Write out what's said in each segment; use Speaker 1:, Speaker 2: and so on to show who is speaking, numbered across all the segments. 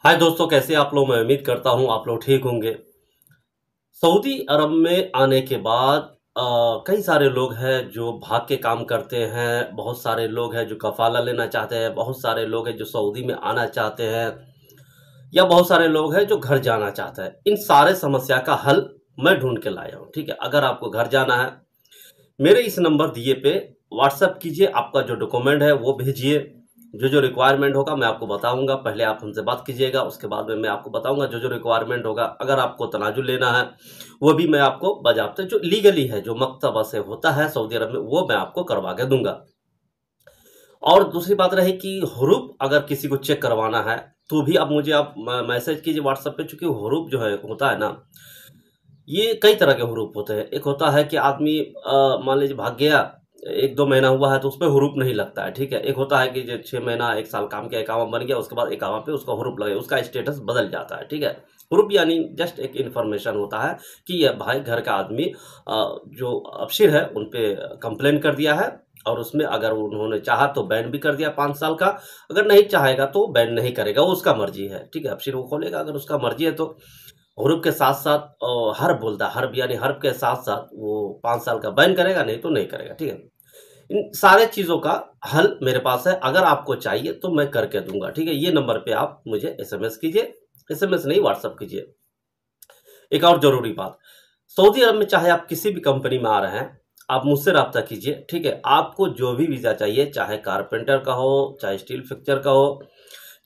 Speaker 1: हाय दोस्तों, कैसे आप लोग। मैं उम्मीद करता हूँ आप लोग ठीक होंगे। सऊदी अरब में आने के बाद कई सारे लोग हैं जो भाग के काम करते हैं, बहुत सारे लोग हैं जो कफाला लेना चाहते हैं, बहुत सारे लोग हैं जो सऊदी में आना चाहते हैं, या बहुत सारे लोग हैं जो घर जाना चाहते हैं। इन सारे समस्या का हल मैं ढूंढ के लाया हूँ। ठीक है, अगर आपको घर जाना है, मेरे इस नंबर दिए पे व्हाट्सएप कीजिए, आपका जो डॉक्यूमेंट है वो भेजिए। जो जो रिक्वायरमेंट होगा मैं आपको बताऊंगा। पहले आप हमसे बात कीजिएगा, उसके बाद में मैं आपको बताऊंगा जो जो रिक्वायरमेंट होगा। अगर आपको तनाजुल लेना है वो भी मैं आपको बजाबते जो लीगली है, जो मकतबा से होता है सऊदी अरब में, वो मैं आपको करवा के दूंगा। और दूसरी बात रही कि हुरूफ अगर किसी को चेक करवाना है तो भी आप मुझे मैसेज कीजिए व्हाट्सएप पे। चूंकि हुरूफ जो है होता है ना, ये कई तरह के हुरूफ होते हैं। एक होता है कि आदमी मान लीजिए भाग गया, एक दो महीना हुआ है तो उसपे हुरूफ नहीं लगता है। ठीक है, एक होता है कि जो 6 महीना 1 साल काम किया, इकामा बन गया, उसके बाद इकामा पे उसका हुरूफ लगे, उसका स्टेटस बदल जाता है। ठीक है, हुरूफ यानी जस्ट एक इन्फॉर्मेशन होता है कि यह भाई घर का आदमी जो अफसर है उन पे कंप्लेन कर दिया है, और उसमें अगर उन्होंने चाहा तो बैन भी कर दिया 5 साल का, अगर नहीं चाहेगा तो बैन नहीं करेगा, वो उसका मर्जी है। ठीक है, अफसर वो खोलेगा अगर उसका मर्जी है तो। हुरूफ के साथ साथ हर्ब बोलता है, हर्ब यानी हर्ब के साथ साथ वो 5 साल का बैन करेगा, नहीं तो नहीं करेगा। ठीक है, इन सारे चीज़ों का हल मेरे पास है। अगर आपको चाहिए तो मैं करके दूंगा। ठीक है, ये नंबर पे आप मुझे एसएमएस कीजिए, एसएमएस नहीं व्हाट्सएप कीजिए। एक और जरूरी बात, सऊदी अरब में चाहे आप किसी भी कंपनी में आ रहे हैं, आप मुझसे रब्ता कीजिए। ठीक है, आपको जो भी वीज़ा चाहिए, चाहे कारपेंटर का हो, चाहे स्टील फिक्चर का हो,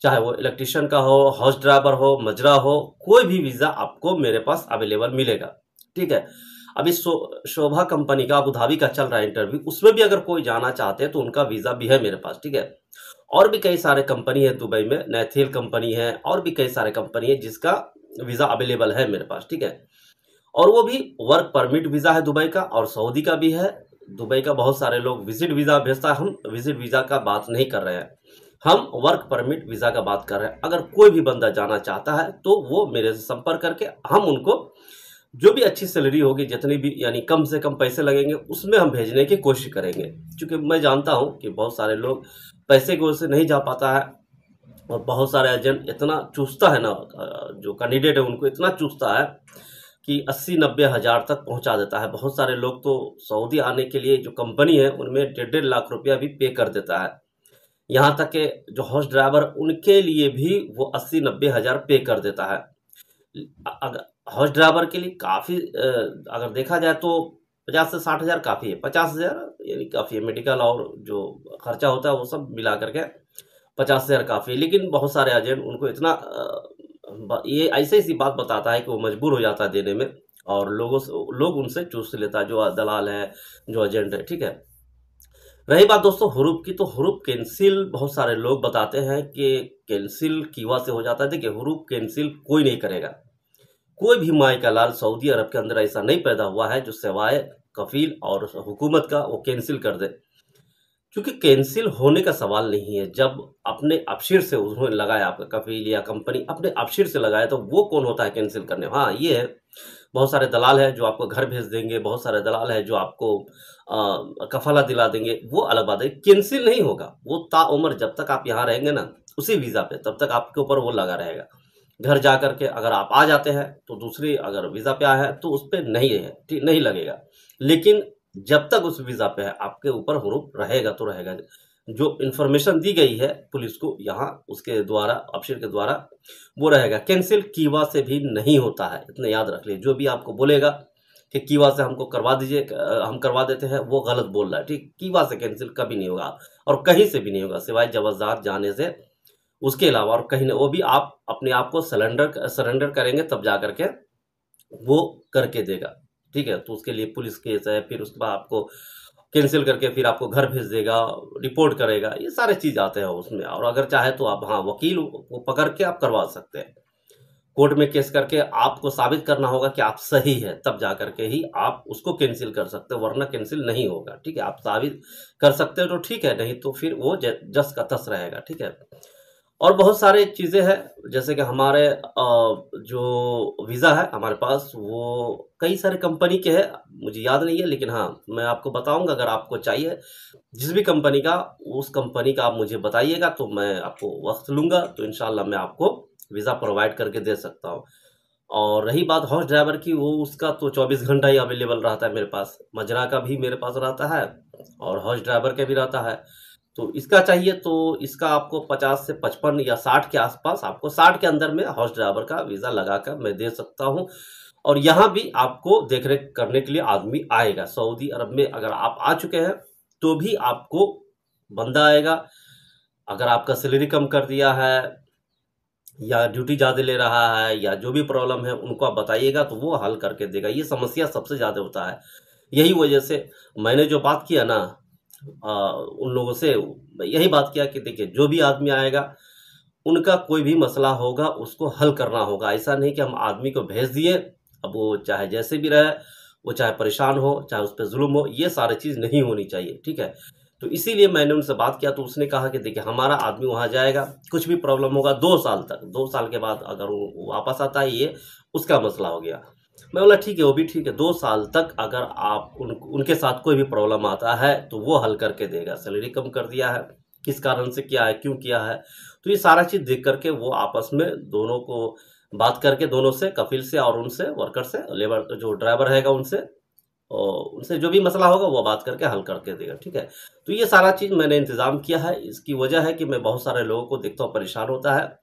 Speaker 1: चाहे वो इलेक्ट्रिशियन का हो, हाउस ड्राइवर हो, मजरा हो, कोई भी वीज़ा आपको मेरे पास अवेलेबल मिलेगा। ठीक है, अभी शोभा कंपनी का अबू धाबी का चल रहा है इंटरव्यू, उसमें भी अगर कोई जाना चाहते हैं तो उनका वीज़ा भी है मेरे पास। ठीक है, और भी कई सारे कंपनी है दुबई में, नैथिल कंपनी है, और भी कई सारे कंपनी है जिसका वीज़ा अवेलेबल है मेरे पास। ठीक है, और वो भी वर्क परमिट वीज़ा है दुबई का, और सऊदी का भी है। दुबई का बहुत सारे लोग विजिट वीज़ा भेजता है, हम विजिट वीज़ा का बात नहीं कर रहे हैं, हम वर्क परमिट वीज़ा का बात कर रहे हैं। अगर कोई भी बंदा जाना चाहता है तो वो मेरे से संपर्क करके हम उनको जो भी अच्छी सैलरी होगी, जितनी भी यानी कम से कम पैसे लगेंगे, उसमें हम भेजने की कोशिश करेंगे। क्योंकि मैं जानता हूँ कि बहुत सारे लोग पैसे की वजह से नहीं जा पाता है, और बहुत सारे एजेंट इतना चूसता है ना, जो कैंडिडेट है उनको इतना चूसता है कि 80-90 हज़ार तक पहुंचा देता है। बहुत सारे लोग तो सऊदी आने के लिए जो कंपनी है उनमें 1.5 लाख रुपया भी पे कर देता है। यहाँ तक कि जो हाउस ड्राइवर उनके लिए भी वो 80-90 हज़ार पे कर देता है। अगर हाउस ड्राइवर के लिए काफ़ी अगर देखा जाए तो 50 से 60 हज़ार काफ़ी है। 50 हज़ार यानी काफ़ी है, मेडिकल और जो खर्चा होता है वो सब मिला करके 50 हज़ार काफ़ी है। लेकिन बहुत सारे एजेंट उनको इतना ये ऐसे ऐसी बात बताता है कि वो मजबूर हो जाता है देने में, और लोग उनसे चूस लेता है, जो दलाल है, जो एजेंट है। ठीक है, रही बात दोस्तों हुरूफ की, तो हुरूफ कैंसिल बहुत सारे लोग बताते हैं कि कैंसिल कीवा से हो जाता है। देखिए, हुरूफ कैंसिल कोई नहीं करेगा। कोई भी माई का लाल सऊदी अरब के अंदर ऐसा नहीं पैदा हुआ है जो सिवाय कफील और हुकूमत का वो कैंसिल कर दे। क्योंकि कैंसिल होने का सवाल नहीं है। जब अपने अफसर से उन्होंने लगाया, आपका कफील या कंपनी अपने अफसर से लगाया, तो वो कौन होता है कैंसिल करने। हाँ, ये है, बहुत सारे दलाल हैं जो आपको घर भेज देंगे, बहुत सारे दलाल हैं जो आपको कफाला दिला देंगे, वो अलग बात है। कैंसिल नहीं होगा, वो ताउम्र जब तक आप यहाँ रहेंगे ना उसी वीज़ा पे, तब तक आपके ऊपर वो लगा रहेगा। घर जा करके अगर आप आ जाते हैं तो दूसरी अगर वीज़ा पे आया है तो उस पर नहीं है, ठीक नहीं लगेगा। लेकिन जब तक उस वीज़ा पे है आपके ऊपर हुरूफ रहेगा तो रहेगा। जो इन्फॉर्मेशन दी गई है पुलिस को यहाँ, उसके द्वारा, अफसर के द्वारा, वो रहेगा। कैंसिल कीवा से भी नहीं होता है, इतना याद रख लीजिए। जो भी आपको बोलेगा कि कीवा से हमको करवा दीजिए, हम करवा देते हैं, वो गलत बोल रहा है। ठीक, कीवा से कैंसिल कभी नहीं होगा, और कहीं से भी नहीं होगा सिवाय जवाजात जाने से। उसके अलावा और कहीं नहीं, वो भी आप अपने आप को सरेंडर करेंगे तब जा करके वो करके देगा। ठीक है, तो उसके लिए पुलिस केस है, फिर उसके बाद आपको कैंसिल करके फिर आपको घर भेज देगा, रिपोर्ट करेगा, ये सारे चीज़ आते हैं उसमें। और अगर चाहे तो आप, हाँ, वकील को पकड़ के आप करवा सकते हैं। कोर्ट में केस करके आपको साबित करना होगा कि आप सही है, तब जा करके ही आप उसको कैंसिल कर सकते हो, वरना कैंसिल नहीं होगा। ठीक है, आप साबित कर सकते हो तो ठीक है, नहीं तो फिर वो जस का तस रहेगा। ठीक है, और बहुत सारे चीज़ें हैं, जैसे कि हमारे जो वीज़ा है हमारे पास, वो कई सारे कंपनी के हैं, मुझे याद नहीं है, लेकिन हाँ, मैं आपको बताऊंगा। अगर आपको चाहिए जिस भी कंपनी का, उस कंपनी का आप मुझे बताइएगा तो मैं आपको वक्त लूंगा, तो इंशाल्लाह मैं आपको वीज़ा प्रोवाइड करके दे सकता हूँ। और रही बात हॉर्स ड्राइवर की, वो उसका तो 24 घंटा ही अवेलेबल रहता है मेरे पास। मजरा का भी मेरे पास रहता है और हॉर्स ड्राइवर का भी रहता है। तो इसका चाहिए तो इसका आपको 50 से 55 या 60 के आसपास, आपको 60 के अंदर में हॉर्स ड्राइवर का वीज़ा लगाकर मैं दे सकता हूँ। और यहाँ भी आपको देखरेख करने के लिए आदमी आएगा। सऊदी अरब में अगर आप आ चुके हैं तो भी आपको बंदा आएगा। अगर आपका सैलरी कम कर दिया है या ड्यूटी ज़्यादा ले रहा है या जो भी प्रॉब्लम है उनको आप बताइएगा तो वो हल करके देगा। ये समस्या सबसे ज़्यादा होता है। यही वजह से मैंने जो बात किया ना उन लोगों से, यही बात किया कि देखिए जो भी आदमी आएगा उनका कोई भी मसला होगा उसको हल करना होगा। ऐसा नहीं कि हम आदमी को भेज दिए, अब वो चाहे जैसे भी रहे, वो चाहे परेशान हो, चाहे उस पर जुल्म हो, ये सारी चीज़ नहीं होनी चाहिए, ठीक है। तो इसीलिए मैंने उनसे बात किया तो उसने कहा कि देखिए हमारा आदमी वहाँ जाएगा, कुछ भी प्रॉब्लम होगा 2 साल तक, 2 साल के बाद अगर वो वापस आता है ये उसका मसला हो गया। मैं बोला ठीक है, वो भी ठीक है, 2 साल तक अगर आप उनके साथ कोई भी प्रॉब्लम आता है तो वो हल करके देगा। सैलरी कम कर दिया है, किस कारण से किया है, क्यों किया है, तो ये सारा चीज़ देख करके वो आपस में दोनों को बात करके, दोनों से, कफिल से और उनसे, वर्कर से, लेबर जो ड्राइवर रहेगा उनसे, और उनसे जो भी मसला होगा वो बात करके हल करके देगा, ठीक है। तो ये सारा चीज़ मैंने इंतज़ाम किया है। इसकी वजह है कि मैं बहुत सारे लोगों को देखता हूँ परेशान होता है,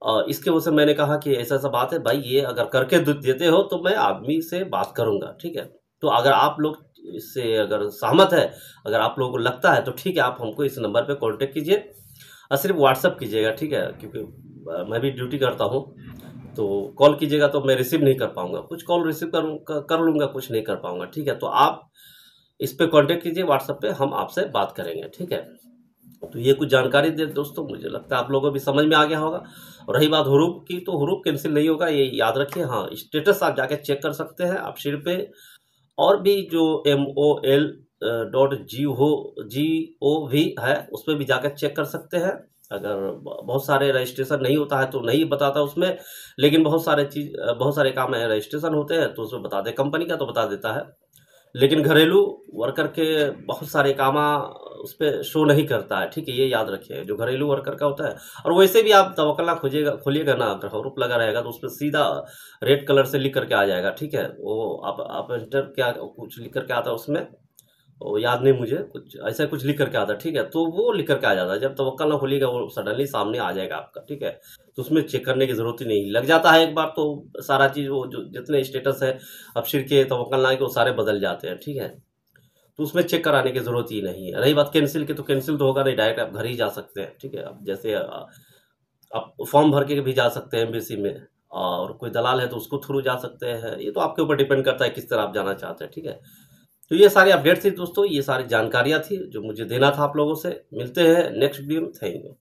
Speaker 1: और इसके वजह से मैंने कहा कि ऐसा-ऐसा बात है भाई, ये अगर करके देते हो तो मैं आदमी से बात करूँगा, ठीक है। तो अगर आप लोग इससे अगर सहमत है, अगर आप लोगों को लगता है तो ठीक है, आप हमको इस नंबर पे कॉन्टेक्ट कीजिए और सिर्फ व्हाट्सअप कीजिएगा, ठीक है। क्योंकि मैं भी ड्यूटी करता हूँ, तो कॉल कीजिएगा तो मैं रिसीव नहीं कर पाऊँगा। कुछ कॉल रिसीव कर लूँगा, कुछ नहीं कर पाऊँगा, ठीक है। तो आप इस पे कॉन्टेक्ट कीजिए व्हाट्सएप पे, हम आपसे बात करेंगे, ठीक है। तो ये कुछ जानकारी दे दोस्तों, मुझे लगता है आप लोगों को भी समझ में आ गया होगा। और रही बात हुरूप की, तो हुरूप कैंसिल नहीं होगा, ये याद रखिए। हाँ, स्टेटस आप जाके चेक कर सकते हैं आप सिर पे, और भी जो MOL.gov है उस पर भी जाकर चेक कर सकते हैं। अगर बहुत सारे रजिस्ट्रेशन नहीं होता है तो नहीं बताता उसमें, लेकिन बहुत सारे काम है रजिस्ट्रेशन होते हैं तो उसमें बता दे, कंपनी का तो बता देता है, लेकिन घरेलू वर्कर के बहुत सारे काम उस पर शो नहीं करता है, ठीक है। ये याद रखिए, जो घरेलू वर्कर का होता है। और वैसे भी आप तवक्कल खोलिएगा ना, अगर हरूप लगा रहेगा तो उस पर सीधा रेड कलर से लिख करके आ जाएगा, ठीक है। वो आप एंटर क्या कुछ लिख करके आता है उसमें, वो याद नहीं मुझे, कुछ ऐसा कुछ लिख करके आता है, ठीक है। तो वो लिख करके आ जाता है, जब तवक्कल ना खोलिएगा वो सडनली सामने आ जाएगा आपका, ठीक है। तो उसमें चेक करने की ज़रूरत ही नहीं, लग जाता है एक बार तो सारा चीज़, वो जो जितने स्टेटस है अबशिर के, तवक्कल ना के, वो सारे बदल जाते हैं, ठीक है। तो उसमें चेक कराने की ज़रूरत ही नहीं है। रही बात कैंसिल की, तो कैंसिल तो होगा नहीं, डायरेक्ट आप घर ही जा सकते हैं, ठीक है। अब जैसे आप फॉर्म भर के भी जा सकते हैं एम्बेसी में, और कोई दलाल है तो उसको थ्रू जा सकते हैं। ये तो आपके ऊपर डिपेंड करता है किस तरह आप जाना चाहते हैं, ठीक है। तो ये सारी अपडेट थी दोस्तों, ये सारी जानकारियाँ थी जो मुझे देना था आप लोगों से। मिलते हैं नेक्स्ट वीडियो में, थैंक यू।